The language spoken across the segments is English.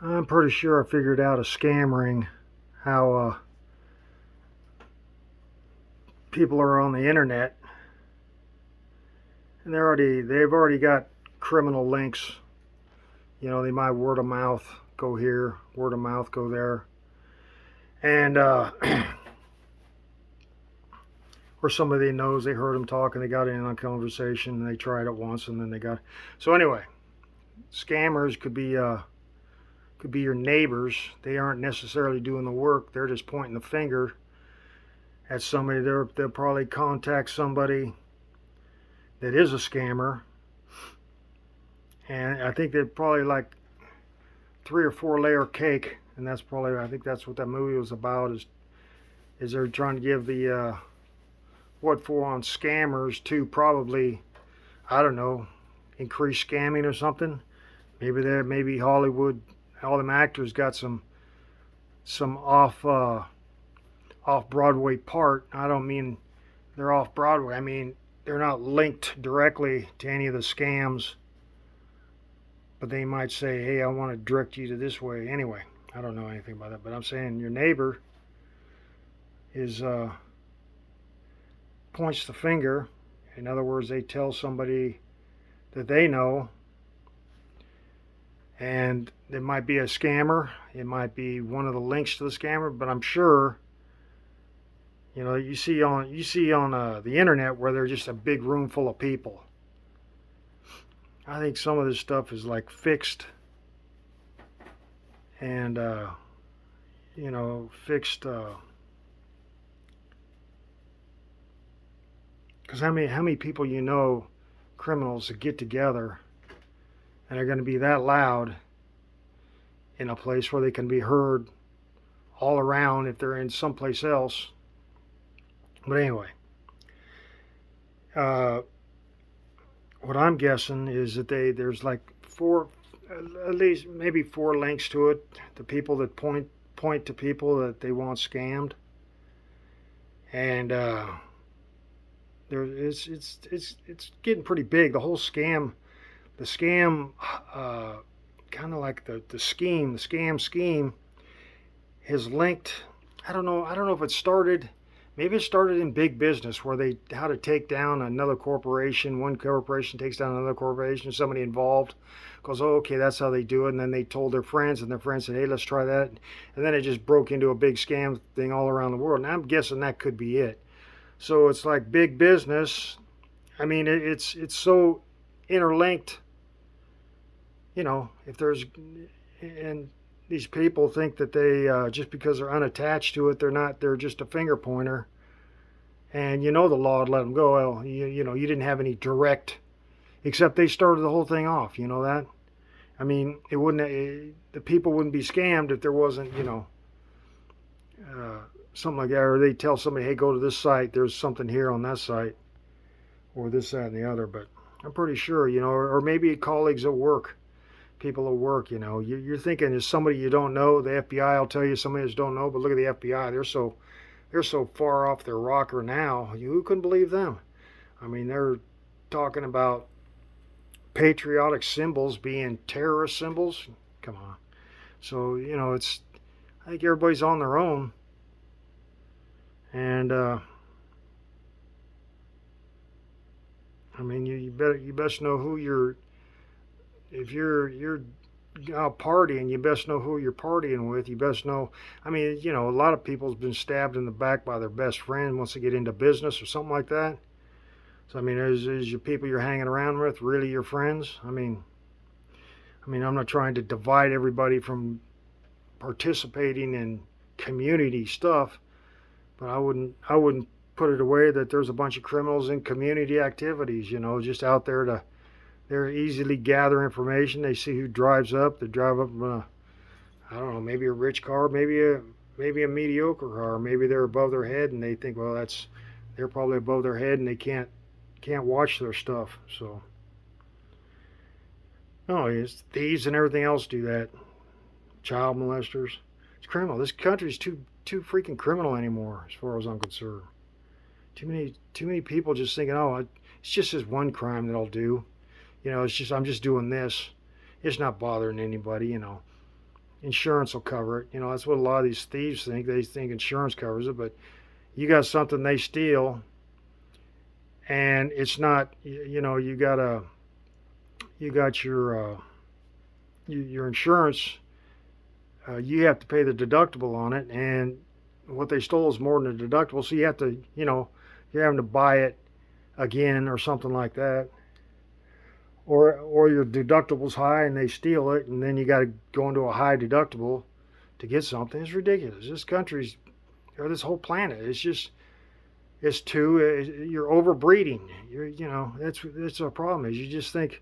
I'm pretty sure I figured out a scam ring, how people are on the internet and they've already got criminal links. They might word of mouth go here, word of mouth go there, and or somebody knows they heard them talking, they got in on a conversation, and they tried it once, and then they got. So anyway, scammers could be your neighbors. They aren't necessarily doing the work. They're just pointing the finger at somebody. They'll probably contact somebody that is a scammer, and I think they're probably like 3 or 4 layer cake, and I think that's what that movie was about. Is they're trying to give the what for on scammers to probably, I don't know, increase scamming or something. Maybe Hollywood, all them actors got some off Broadway part. I don't mean they're off Broadway. I mean they're not linked directly to any of the scams, but they might say, "Hey, I want to direct you to this way." Anyway, I don't know anything about that, but I'm saying your neighbor is points the finger. In other words, they tell somebody that they know, and it might be a scammer. It might be one of the links to the scammer, but I'm sure you see on the internet where there's just a big room full of people. I think some of this stuff is like fixed and fixed. Because how many people criminals that get together and are going to be that loud in a place where they can be heard all around if they're in someplace else. But anyway, uh, what I'm guessing is that there's like at least maybe 4 links to it. The people that point to people that they want scammed, and it's getting pretty big. The scam, kind of like the scam scheme has linked. I don't know if it started. Maybe it started in big business where how to take down another corporation. One corporation takes down another corporation. Somebody involved goes, "Oh, okay, that's how they do it." And then they told their friends, and their friends said, "Hey, let's try that." And then it just broke into a big scam thing all around the world. And I'm guessing that could be it. So it's like big business. I mean, it's so interlinked. If there's and these people think that they just because they're unattached to it, they're not. They're just a finger pointer, and the law would let them go. Well, you didn't have any direct, except they started the whole thing off. You know that. I mean, the people wouldn't be scammed if there wasn't something like that, or they tell somebody, "Hey, go to this site. There's something here on that site, or this, that, and the other." But I'm pretty sure, or maybe colleagues at work. People at work, you're thinking is somebody you don't know. The FBI will tell you somebody you don't know, but look at the FBI. They're so far off their rocker now. Who couldn't believe them? I mean, they're talking about patriotic symbols being terrorist symbols. Come on. So I think everybody's on their own, and I mean, you best know who you're. If you're out partying, you best know who you're partying with. You best know. I mean, a lot of people's been stabbed in the back by their best friend once they get into business or something like that. So I mean, is your people you're hanging around with really your friends? I mean, I'm not trying to divide everybody from participating in community stuff, but I wouldn't put it away that there's a bunch of criminals in community activities. Just out there to. They're easily gather information. They see who drives up. They drive up in I don't know, maybe a rich car, maybe a mediocre car. Maybe they're above their head, and they think, well, they're probably above their head, and they can't watch their stuff. So no, it's thieves and everything else do that. Child molesters. It's criminal. This country's too freaking criminal anymore, as far as I'm concerned. Too many people just thinking, oh, it's just this one crime that I'll do. It's just I'm just doing this. It's not bothering anybody. insurance will cover it. You know, that's what a lot of these thieves think. They think insurance covers it, but you got something they steal, and it's not. You know, you got your insurance. You have to pay the deductible on it, and what they stole is more than the deductible. So you have to, you know, you're having to buy it again or something like that. Or your deductible's high and they steal it, and then you got to go into a high deductible to get something. It's ridiculous. This country's, or this whole planet, it's just, it's too. You're overbreeding. You know, that's a problem. Is you just think,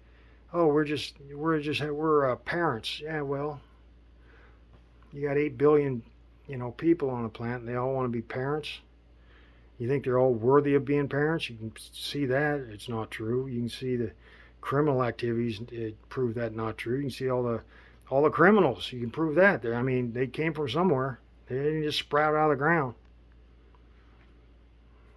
oh, we're parents. Yeah, well, you got 8 billion, you know, people on the planet, and they all want to be parents. You think they're all worthy of being parents? You can see that it's not true. You can see the criminal activities prove that not true. You can see all the criminals. You can prove that. I mean, they came from somewhere. They didn't just sprout out of the ground.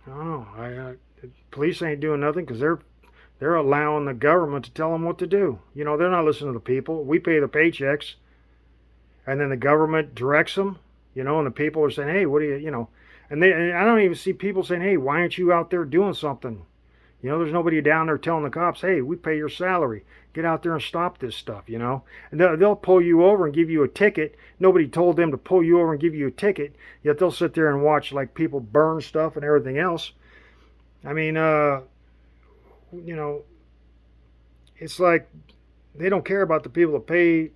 I don't know. The police ain't doing nothing because they're allowing the government to tell them what to do. You know, they're not listening to the people. We pay the paychecks, and then the government directs them. You know, and the people are saying, "Hey, what do you, you know?" And I don't even see people saying, "Hey, why aren't you out there doing something?" You know, there's nobody down there telling the cops, "Hey, we pay your salary. Get out there and stop this stuff." You know, and they'll pull you over and give you a ticket. Nobody told them to pull you over and give you a ticket. Yet they'll sit there and watch like people burn stuff and everything else. I mean, you know, it's like they don't care about the people that pay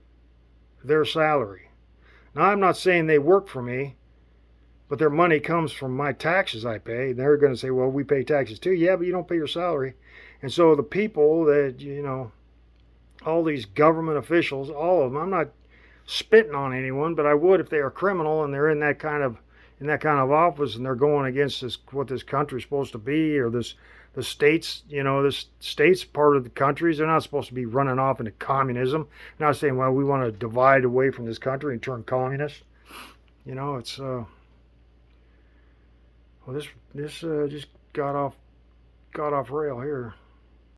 their salary. Now, I'm not saying they work for me, but their money comes from my taxes I pay. They're going to say, well, we pay taxes too. Yeah, but you don't pay your salary. And so the people that, you know, all these government officials, all of them, I'm not spitting on anyone, but I would if they are criminal and they're in that kind of office and they're going against this what this country's supposed to be, or the states, you know, this states part of the countries, they're not supposed to be running off into communism. Not saying, well, we want to divide away from this country and turn communist. You know, it's well, this just got off rail here.